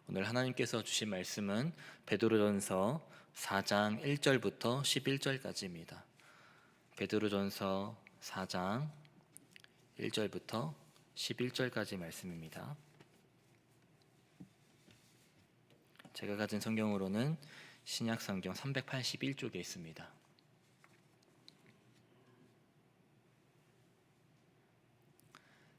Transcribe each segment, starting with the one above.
오늘 하나님께서 주신 말씀은 베드로전서 4장 1절부터 11절까지입니다. 베드로전서 4장 1절부터 11절까지 말씀입니다. 제가 가진 성경으로는 신약성경 381쪽에 있습니다.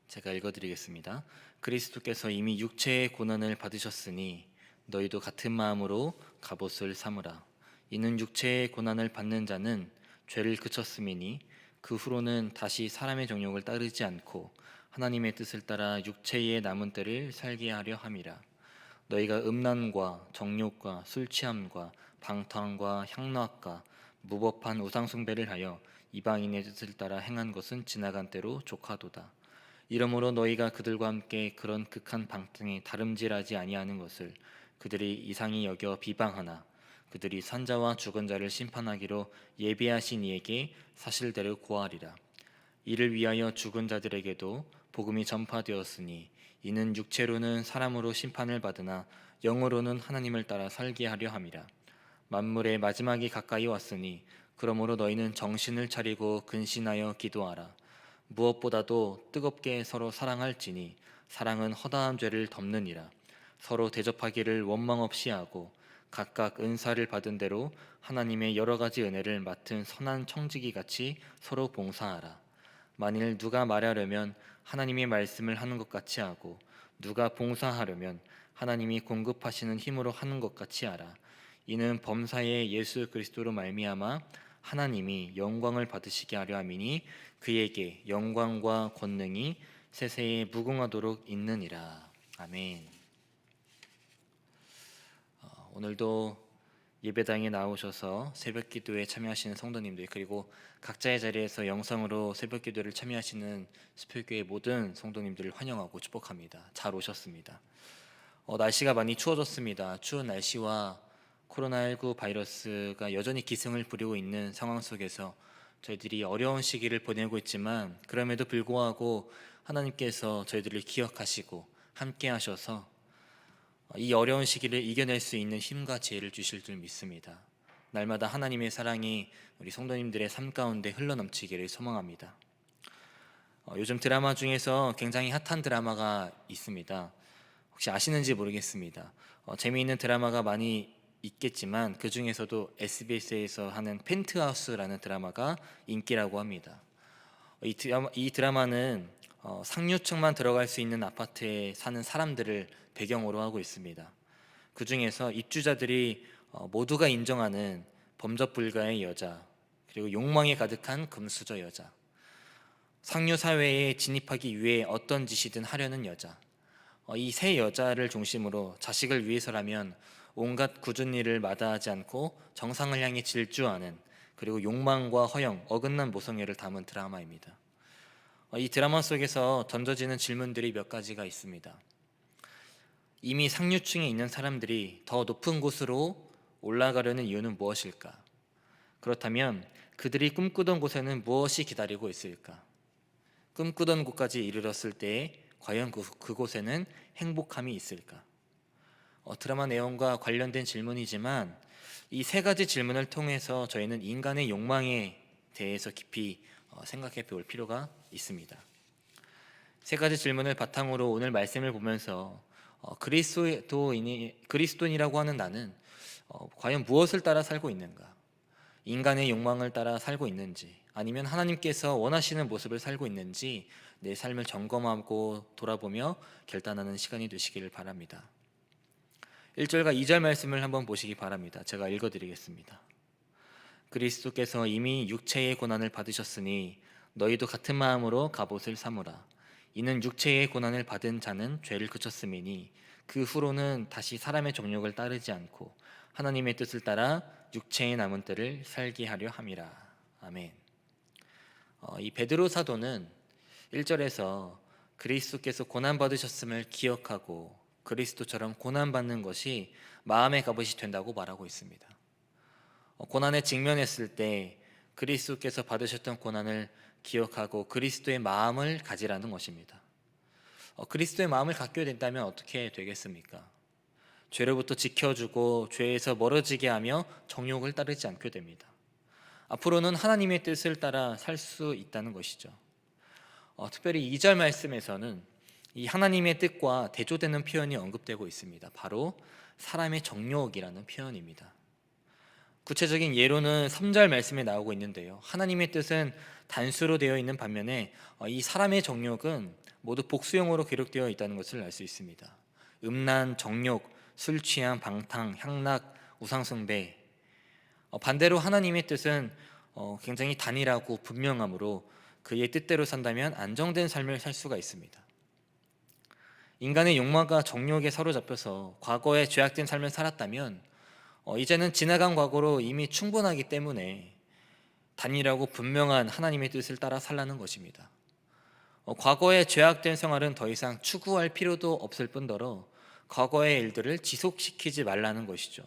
제가 읽어드리겠습니다. 그리스도께서 이미 육체의 고난을 받으셨으니 너희도 같은 마음으로 갑옷을 삼으라. 이는 육체의 고난을 받는 자는 죄를 그쳤음이니 그 후로는 다시 사람의 정욕을 따르지 않고 하나님의 뜻을 따라 육체의 남은 때를 살게 하려 함이라. 너희가 음란과 정욕과 술 취함과 방탕과 향락과 무법한 우상 숭배를 하여 이방인의 뜻을 따라 행한 것은 지나간 때로 족하도다. 이러므로 너희가 그들과 함께 그런 극한 방탕에 다름질하지 아니하는 것을 그들이 이상히 여겨 비방하나 그들이 산자와 죽은 자를 심판하기로 예비하신 이에게 사실대로 고하리라. 이를 위하여 죽은 자들에게도 복음이 전파되었으니 이는 육체로는 사람으로 심판을 받으나 영으로는 하나님을 따라 살게 하려 함이라. 만물의 마지막이 가까이 왔으니 그러므로 너희는 정신을 차리고 근신하여 기도하라. 무엇보다도 뜨겁게 서로 사랑할지니 사랑은 허다한 죄를 덮느니라. 서로 대접하기를 원망 없이 하고 각각 은사를 받은 대로 하나님의 여러 가지 은혜를 맡은 선한 청지기 같이 서로 봉사하라. 만일 누가 말하려면 하나님의 말씀을 하는 것 같이 하고 누가 봉사하려면 하나님이 공급하시는 힘으로 하는 것 같이 하라. 이는 범사의 예수 그리스도로 말미암아 하나님이 영광을 받으시게 하려 함이니 그에게 영광과 권능이 세세에 무궁하도록 있느니라. 아멘. 오늘도 예배당에 나오셔서 새벽기도에 참여하시는 성도님들, 그리고 각자의 자리에서 영상으로 새벽기도를 참여하시는 수표교회 모든 성도님들을 환영하고 축복합니다. 잘 오셨습니다. 날씨가 많이 추워졌습니다. 추운 날씨와 코로나19 바이러스가 여전히 기승을 부리고 있는 상황 속에서 저희들이 어려운 시기를 보내고 있지만, 그럼에도 불구하고 하나님께서 저희들을 기억하시고 함께 하셔서 이 어려운 시기를 이겨낼 수 있는 힘과 지혜를 주실 줄 믿습니다. 날마다 하나님의 사랑이 우리 성도님들의 삶 가운데 흘러넘치기를 소망합니다. 요즘 드라마 중에서 굉장히 핫한 드라마가 있습니다. 혹시 아시는지 모르겠습니다. 재미있는 드라마가 많이 있겠지만 그 중에서도 SBS에서 하는 펜트하우스라는 드라마가 인기라고 합니다. 이 드라마는 상류층만 들어갈 수 있는 아파트에 사는 사람들을 배경으로 하고 있습니다. 그 중에서 입주자들이 모두가 인정하는 범접 불가의 여자, 그리고 욕망에 가득한 금수저 여자, 상류 사회에 진입하기 위해 어떤 짓이든 하려는 여자, 이 세 여자를 중심으로 자식을 위해서라면 온갖 굳은 일을 마다하지 않고 정상을 향해 질주하는, 그리고 욕망과 허영, 어긋난 모성애를 담은 드라마입니다. 이 드라마 속에서 던져지는 질문들이 몇 가지가 있습니다. 이미 상류층에 있는 사람들이 더 높은 곳으로 올라가려는 이유는 무엇일까? 그렇다면 그들이 꿈꾸던 곳에는 무엇이 기다리고 있을까? 꿈꾸던 곳까지 이르렀을 때 과연 그곳에는 행복함이 있을까? 드라마 내용과 관련된 질문이지만 이 세 가지 질문을 통해서 저희는 인간의 욕망에 대해서 깊이 생각해 볼 필요가 있습니다. 세 가지 질문을 바탕으로 오늘 말씀을 보면서 그리스도인이라고 하는 나는 과연 무엇을 따라 살고 있는가? 인간의 욕망을 따라 살고 있는지, 아니면 하나님께서 원하시는 모습을 살고 있는지 내 삶을 점검하고 돌아보며 결단하는 시간이 되시기를 바랍니다. 1절과 2절 말씀을 한번 보시기 바랍니다. 제가 읽어드리겠습니다. 그리스도께서 이미 육체의 고난을 받으셨으니 너희도 같은 마음으로 갑옷을 삼으라. 이는 육체의 고난을 받은 자는 죄를 그쳤음이니 그 후로는 다시 사람의 정욕을 따르지 않고 하나님의 뜻을 따라 육체의 남은 때를 살게 하려 함이라. 아멘. 이 베드로 사도는 1절에서 그리스도께서 고난 받으셨음을 기억하고 그리스도처럼 고난 받는 것이 마음의 갑옷이 된다고 말하고 있습니다. 고난에 직면했을 때 그리스도께서 받으셨던 고난을 기억하고 그리스도의 마음을 가지라는 것입니다. 그리스도의 마음을 갖게 된다면 어떻게 되겠습니까? 죄로부터 지켜주고 죄에서 멀어지게 하며 정욕을 따르지 않게 됩니다. 앞으로는 하나님의 뜻을 따라 살 수 있다는 것이죠. 특별히 2절 말씀에서는 이 하나님의 뜻과 대조되는 표현이 언급되고 있습니다. 바로 사람의 정욕이라는 표현입니다. 구체적인 예로는 3절 말씀에 나오고 있는데요. 하나님의 뜻은 단수로 되어 있는 반면에 이 사람의 정욕은 모두 복수형으로 기록되어 있다는 것을 알 수 있습니다. 음란, 정욕, 술 취함, 방탕, 향락, 우상숭배. 반대로 하나님의 뜻은 굉장히 단일하고 분명하므로 그의 뜻대로 산다면 안정된 삶을 살 수가 있습니다. 인간의 욕망과 정욕에 사로잡혀서 과거에 죄악된 삶을 살았다면 이제는 지나간 과거로 이미 충분하기 때문에 단일하고 분명한 하나님의 뜻을 따라 살라는 것입니다. 과거의 죄악된 생활은 더 이상 추구할 필요도 없을 뿐더러 과거의 일들을 지속시키지 말라는 것이죠.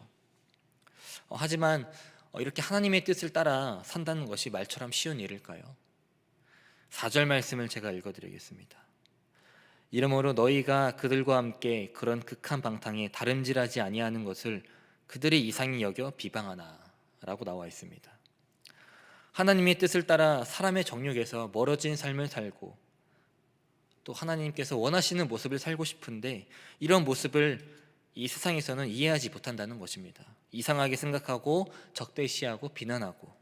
하지만 이렇게 하나님의 뜻을 따라 산다는 것이 말처럼 쉬운 일일까요? 4절 말씀을 제가 읽어드리겠습니다. 이러므로 너희가 그들과 함께 그런 극한 방탕에 다름질하지 아니하는 것을 그들이 이상히 여겨 비방하나 라고 나와 있습니다. 하나님의 뜻을 따라 사람의 정욕에서 멀어진 삶을 살고 또 하나님께서 원하시는 모습을 살고 싶은데 이런 모습을 이 세상에서는 이해하지 못한다는 것입니다. 이상하게 생각하고 적대시하고 비난하고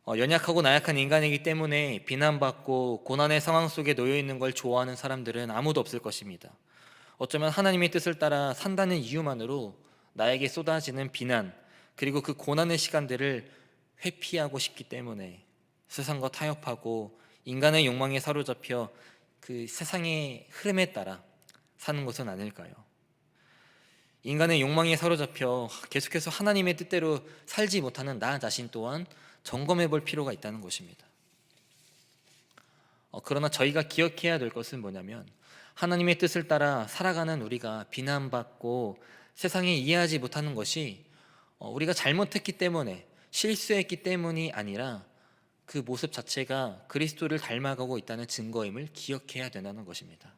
연약하고 나약한 인간이기 때문에 비난받고 고난의 상황 속에 놓여 있는 걸 좋아하는 사람들은 아무도 없을 것입니다. 어쩌면 하나님의 뜻을 따라 산다는 이유만으로 나에게 쏟아지는 비난 그리고 그 고난의 시간들을 회피하고 싶기 때문에 세상과 타협하고 인간의 욕망에 사로잡혀 그 세상의 흐름에 따라 사는 것은 아닐까요? 인간의 욕망에 사로잡혀 계속해서 하나님의 뜻대로 살지 못하는 나 자신 또한 점검해 볼 필요가 있다는 것입니다. 그러나 저희가 기억해야 될 것은 뭐냐면 하나님의 뜻을 따라 살아가는 우리가 비난받고 세상에 이해하지 못하는 것이 우리가 잘못했기 때문에 실수했기 때문이 아니라 그 모습 자체가 그리스도를 닮아가고 있다는 증거임을 기억해야 된다는 것입니다.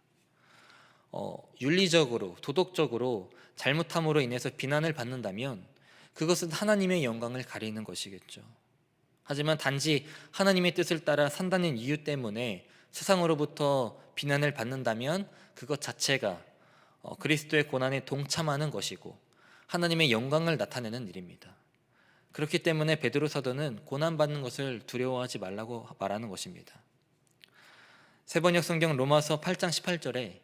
윤리적으로 도덕적으로 잘못함으로 인해서 비난을 받는다면 그것은 하나님의 영광을 가리는 것이겠죠. 하지만 단지 하나님의 뜻을 따라 산다는 이유 때문에 세상으로부터 비난을 받는다면 그것 자체가 그리스도의 고난에 동참하는 것이고 하나님의 영광을 나타내는 일입니다. 그렇기 때문에 베드로 사도는 고난받는 것을 두려워하지 말라고 말하는 것입니다. 세번역 성경 로마서 8장 18절에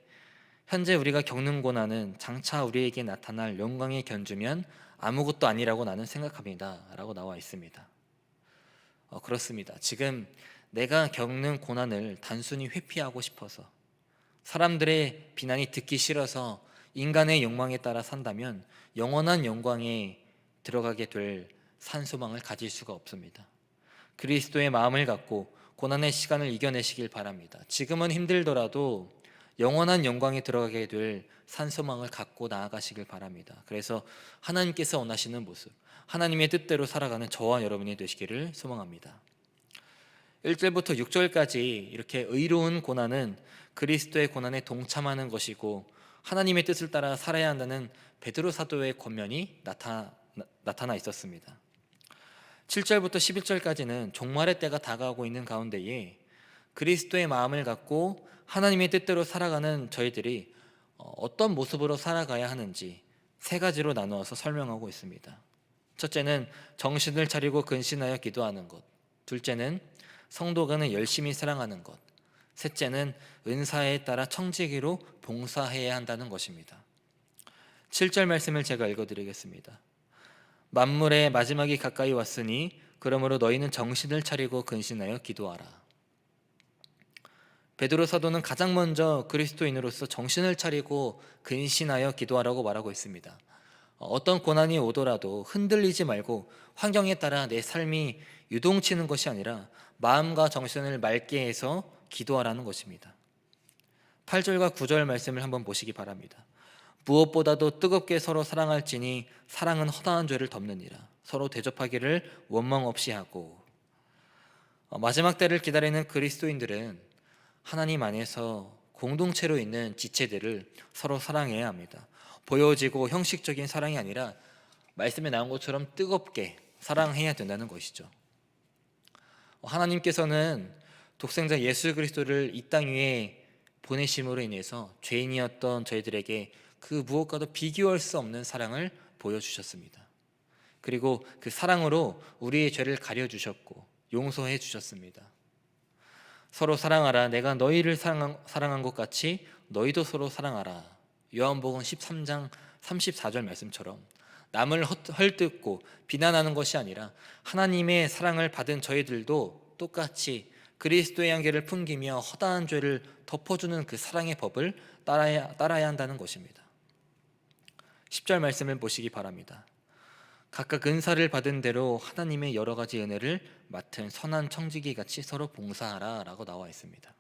현재 우리가 겪는 고난은 장차 우리에게 나타날 영광의 견주면 아무것도 아니라고 나는 생각합니다 라고 나와 있습니다. 그렇습니다. 지금 내가 겪는 고난을 단순히 회피하고 싶어서 사람들의 비난이 듣기 싫어서 인간의 욕망에 따라 산다면 영원한 영광에 들어가게 될 산소망을 가질 수가 없습니다. 그리스도의 마음을 갖고 고난의 시간을 이겨내시길 바랍니다. 지금은 힘들더라도 영원한 영광에 들어가게 될 산소망을 갖고 나아가시길 바랍니다. 그래서 하나님께서 원하시는 모습, 하나님의 뜻대로 살아가는 저와 여러분이 되시기를 소망합니다. 1절부터 6절까지 이렇게 의로운 고난은 그리스도의 고난에 동참하는 것이고 하나님의 뜻을 따라 살아야 한다는 베드로 사도의 권면이 나타나 있었습니다. 7절부터 11절까지는 종말의 때가 다가오고 있는 가운데에 그리스도의 마음을 갖고 하나님의 뜻대로 살아가는 저희들이 어떤 모습으로 살아가야 하는지 세 가지로 나누어서 설명하고 있습니다. 첫째는 정신을 차리고 근신하여 기도하는 것, 둘째는 성도 간에 열심히 사랑하는 것, 셋째는 은사에 따라 청지기로 봉사해야 한다는 것입니다. 7절 말씀을 제가 읽어드리겠습니다. 만물의 마지막이 가까이 왔으니 그러므로 너희는 정신을 차리고 근신하여 기도하라. 베드로 사도는 가장 먼저 그리스도인으로서 정신을 차리고 근신하여 기도하라고 말하고 있습니다. 어떤 고난이 오더라도 흔들리지 말고 환경에 따라 내 삶이 유동치는 것이 아니라 마음과 정신을 맑게 해서 기도하라는 것입니다. 8절과 9절 말씀을 한번 보시기 바랍니다. 무엇보다도 뜨겁게 서로 사랑할지니 사랑은 허다한 죄를 덮느니라. 서로 대접하기를 원망 없이 하고. 마지막 때를 기다리는 그리스도인들은 하나님 안에서 공동체로 있는 지체들을 서로 사랑해야 합니다. 보여지고 형식적인 사랑이 아니라 말씀에 나온 것처럼 뜨겁게 사랑해야 된다는 것이죠. 하나님께서는 독생자 예수 그리스도를 이 땅 위에 보내심으로 인해서 죄인이었던 저희들에게 그 무엇과도 비교할 수 없는 사랑을 보여주셨습니다. 그리고 그 사랑으로 우리의 죄를 가려주셨고 용서해 주셨습니다. 서로 사랑하라. 내가 너희를 사랑한 것 같이 너희도 서로 사랑하라. 요한복음 13장 34절 말씀처럼 남을 헐뜯고 비난하는 것이 아니라 하나님의 사랑을 받은 저희들도 똑같이 그리스도의 향기를 풍기며 허다한 죄를 덮어주는 그 사랑의 법을 따라야 한다는 것입니다. 10절 말씀을 보시기 바랍니다. 각각 은사를 받은 대로 하나님의 여러 가지 은혜를 맡은 선한 청지기 같이 서로 봉사하라 라고 나와 있습니다.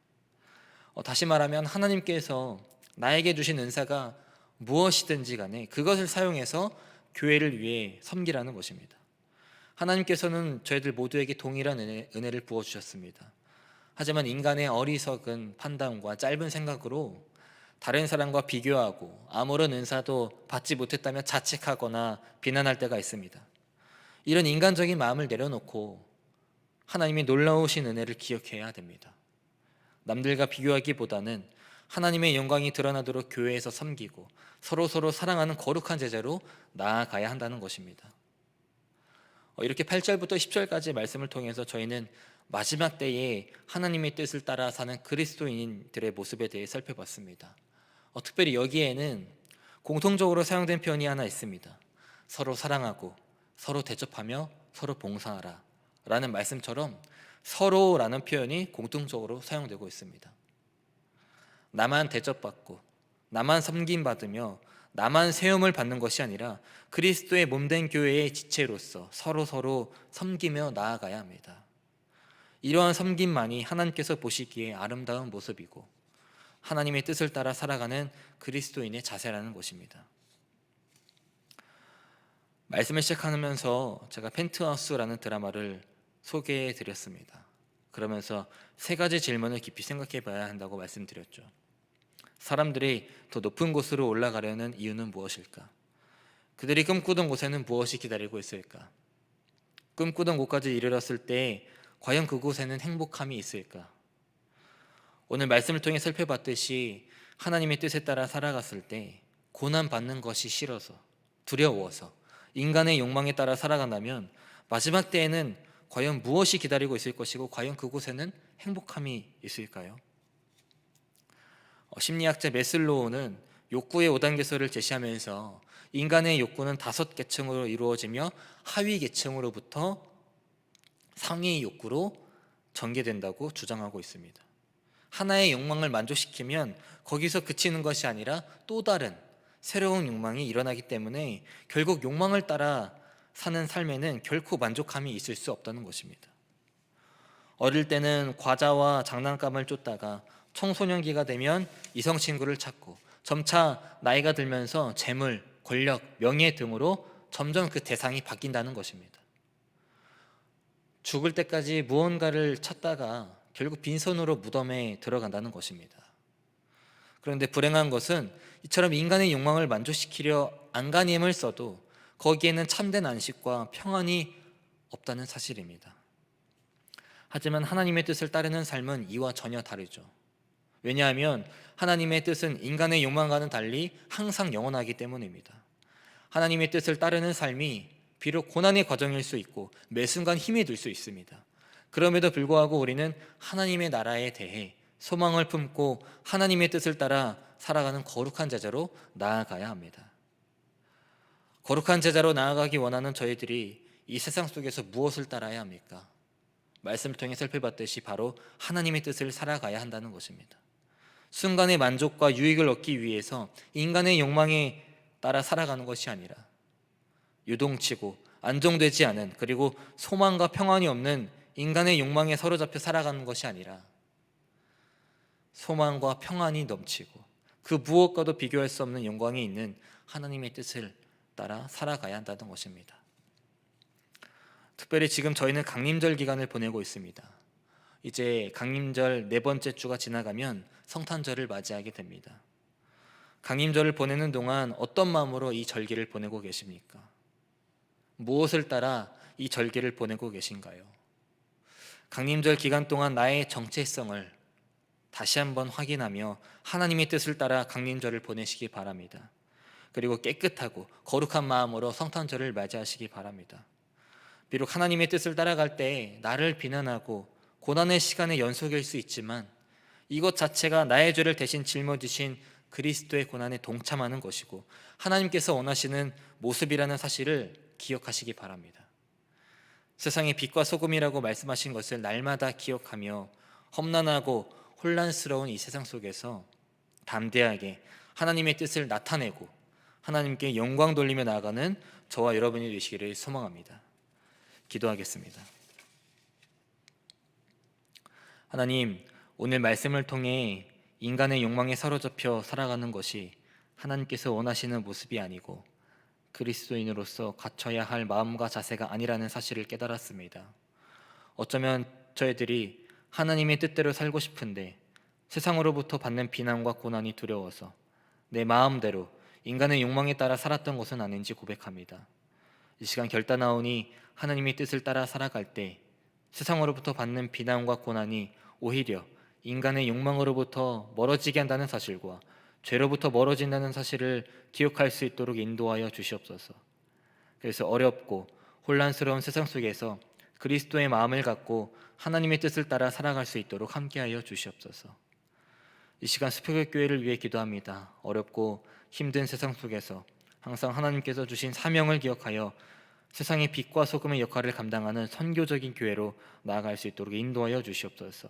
다시 말하면 하나님께서 나에게 주신 은사가 무엇이든지 간에 그것을 사용해서 교회를 위해 섬기라는 것입니다. 하나님께서는 저희들 모두에게 동일한 은혜를 부어주셨습니다. 하지만 인간의 어리석은 판단과 짧은 생각으로 다른 사람과 비교하고 아무런 은사도 받지 못했다며 자책하거나 비난할 때가 있습니다. 이런 인간적인 마음을 내려놓고 하나님의 놀라우신 은혜를 기억해야 됩니다. 남들과 비교하기보다는 하나님의 영광이 드러나도록 교회에서 섬기고 서로 사랑하는 거룩한 제자로 나아가야 한다는 것입니다. 이렇게 8절부터 10절까지 말씀을 통해서 저희는 마지막 때에 하나님의 뜻을 따라 사는 그리스도인들의 모습에 대해 살펴봤습니다. 특별히 여기에는 공통적으로 사용된 표현이 하나 있습니다. 서로 사랑하고 서로 대접하며 서로 봉사하라 라는 말씀처럼 서로라는 표현이 공통적으로 사용되고 있습니다. 나만 대접받고 나만 섬김받으며 나만 세움을 받는 것이 아니라 그리스도의 몸된 교회의 지체로서 서로 섬기며 나아가야 합니다. 이러한 섬김만이 하나님께서 보시기에 아름다운 모습이고 하나님의 뜻을 따라 살아가는 그리스도인의 자세라는 것입니다. 말씀을 시작하면서 제가 펜트하우스라는 드라마를 소개해 드렸습니다. 그러면서 세 가지 질문을 깊이 생각해 봐야 한다고 말씀드렸죠. 사람들이 더 높은 곳으로 올라가려는 이유는 무엇일까? 그들이 꿈꾸던 곳에는 무엇이 기다리고 있을까? 꿈꾸던 곳까지 이르렀을 때 과연 그곳에는 행복함이 있을까? 오늘 말씀을 통해 살펴봤듯이 하나님의 뜻에 따라 살아갔을 때 고난받는 것이 싫어서 두려워서 인간의 욕망에 따라 살아간다면 마지막 때에는 과연 무엇이 기다리고 있을 것이고 과연 그곳에는 행복함이 있을까요? 심리학자 메슬로우는 욕구의 5단계서를 제시하면서 인간의 욕구는 5계층으로 이루어지며 하위 계층으로부터 상위 욕구로 전개된다고 주장하고 있습니다. 하나의 욕망을 만족시키면 거기서 그치는 것이 아니라 또 다른 새로운 욕망이 일어나기 때문에 결국 욕망을 따라 사는 삶에는 결코 만족함이 있을 수 없다는 것입니다. 어릴 때는 과자와 장난감을 쫓다가 청소년기가 되면 이성 친구를 찾고 점차 나이가 들면서 재물, 권력, 명예 등으로 점점 그 대상이 바뀐다는 것입니다. 죽을 때까지 무언가를 찾다가 결국 빈손으로 무덤에 들어간다는 것입니다. 그런데 불행한 것은 이처럼 인간의 욕망을 만족시키려 안간힘을 써도 거기에는 참된 안식과 평안이 없다는 사실입니다. 하지만 하나님의 뜻을 따르는 삶은 이와 전혀 다르죠. 왜냐하면 하나님의 뜻은 인간의 욕망과는 달리 항상 영원하기 때문입니다. 하나님의 뜻을 따르는 삶이 비록 고난의 과정일 수 있고 매 순간 힘이 들 수 있습니다. 그럼에도 불구하고 우리는 하나님의 나라에 대해 소망을 품고 하나님의 뜻을 따라 살아가는 거룩한 제자로 나아가야 합니다. 거룩한 제자로 나아가기 원하는 저희들이 이 세상 속에서 무엇을 따라야 합니까? 말씀을 통해 살펴봤듯이 바로 하나님의 뜻을 살아가야 한다는 것입니다. 순간의 만족과 유익을 얻기 위해서 인간의 욕망에 따라 살아가는 것이 아니라 유동치고 안정되지 않은 그리고 소망과 평안이 없는 인간의 욕망에 사로잡혀 살아가는 것이 아니라 소망과 평안이 넘치고 그 무엇과도 비교할 수 없는 영광이 있는 하나님의 뜻을 따라 살아가야 한다는 것입니다. 특별히 지금 저희는 강림절 기간을 보내고 있습니다. 이제 강림절 4번째 주가 지나가면 성탄절을 맞이하게 됩니다. 강림절을 보내는 동안 어떤 마음으로 이 절기를 보내고 계십니까? 무엇을 따라 이 절기를 보내고 계신가요? 강림절 기간 동안 나의 정체성을 다시 한번 확인하며 하나님의 뜻을 따라 강림절을 보내시기 바랍니다. 그리고 깨끗하고 거룩한 마음으로 성탄절을 맞이하시기 바랍니다. 비록 하나님의 뜻을 따라갈 때 나를 비난하고 고난의 시간의 연속일 수 있지만 이것 자체가 나의 죄를 대신 짊어지신 그리스도의 고난에 동참하는 것이고 하나님께서 원하시는 모습이라는 사실을 기억하시기 바랍니다. 세상의 빛과 소금이라고 말씀하신 것을 날마다 기억하며 험난하고 혼란스러운 이 세상 속에서 담대하게 하나님의 뜻을 나타내고 하나님께 영광 돌리며 나아가는 저와 여러분이 되시기를 소망합니다. 기도하겠습니다. 하나님, 오늘 말씀을 통해 인간의 욕망에 사로잡혀 살아가는 것이 하나님께서 원하시는 모습이 아니고 그리스도인으로서 갖춰야 할 마음과 자세가 아니라는 사실을 깨달았습니다. 어쩌면 저희들이 하나님의 뜻대로 살고 싶은데 세상으로부터 받는 비난과 고난이 두려워서 내 마음대로 인간의 욕망에 따라 살았던 것은 아닌지 고백합니다. 이 시간 결단하오니 하나님의 뜻을 따라 살아갈 때 세상으로부터 받는 비난과 고난이 오히려 인간의 욕망으로부터 멀어지게 한다는 사실과 죄로부터 멀어진다는 사실을 기억할 수 있도록 인도하여 주시옵소서. 그래서 어렵고 혼란스러운 세상 속에서 그리스도의 마음을 갖고 하나님의 뜻을 따라 살아갈 수 있도록 함께하여 주시옵소서. 이 시간 수표교 교회를 위해 기도합니다. 어렵고 힘든 세상 속에서 항상 하나님께서 주신 사명을 기억하여 세상의 빛과 소금의 역할을 감당하는 선교적인 교회로 나아갈 수 있도록 인도하여 주시옵소서.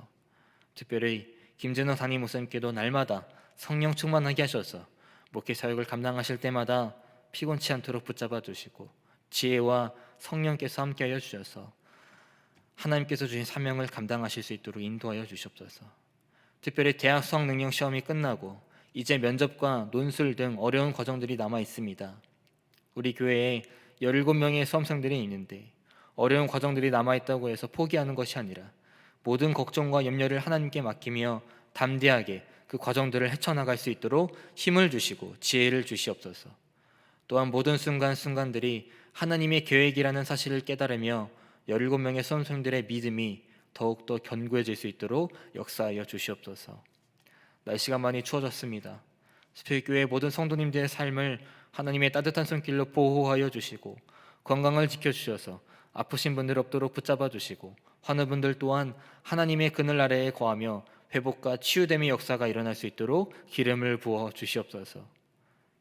특별히 김진호 담임 목사님께도 날마다 성령 충만하게 하셔서 목회 사역을 감당하실 때마다 피곤치 않도록 붙잡아 주시고 지혜와 성령께서 함께하여 주셔서 하나님께서 주신 사명을 감당하실 수 있도록 인도하여 주시옵소서. 특별히 대학 수학 능력 시험이 끝나고 이제 면접과 논술 등 어려운 과정들이 남아 있습니다. 우리 교회에 17명의 수험생들이 있는데 어려운 과정들이 남아있다고 해서 포기하는 것이 아니라 모든 걱정과 염려를 하나님께 맡기며 담대하게 그 과정들을 헤쳐나갈 수 있도록 힘을 주시고 지혜를 주시옵소서. 또한 모든 순간순간들이 하나님의 계획이라는 사실을 깨달으며 17명의 수험생들의 믿음이 더욱더 견고해질 수 있도록 역사하여 주시옵소서. 날씨가 많이 추워졌습니다. 수표교회 모든 성도님들의 삶을 하나님의 따뜻한 손길로 보호하여 주시고 건강을 지켜주셔서 아프신 분들 없도록 붙잡아 주시고 환우 분들 또한 하나님의 그늘 아래에 거하며 회복과 치유됨의 역사가 일어날 수 있도록 기름을 부어 주시옵소서.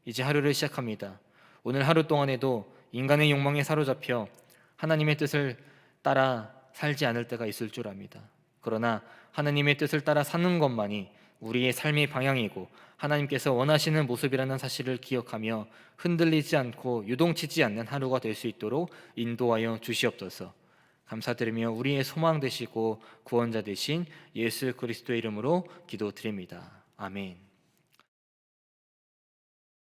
이제 하루를 시작합니다. 오늘 하루 동안에도 인간의 욕망에 사로잡혀 하나님의 뜻을 따라 살지 않을 때가 있을 줄 압니다. 그러나 하나님의 뜻을 따라 사는 것만이 우리의 삶의 방향이고 하나님께서 원하시는 모습이라는 사실을 기억하며 흔들리지 않고 유동치지 않는 하루가 될 수 있도록 인도하여 주시옵소서. 감사드리며 우리의 소망 되시고 구원자 되신 예수 그리스도의 이름으로 기도드립니다. 아멘.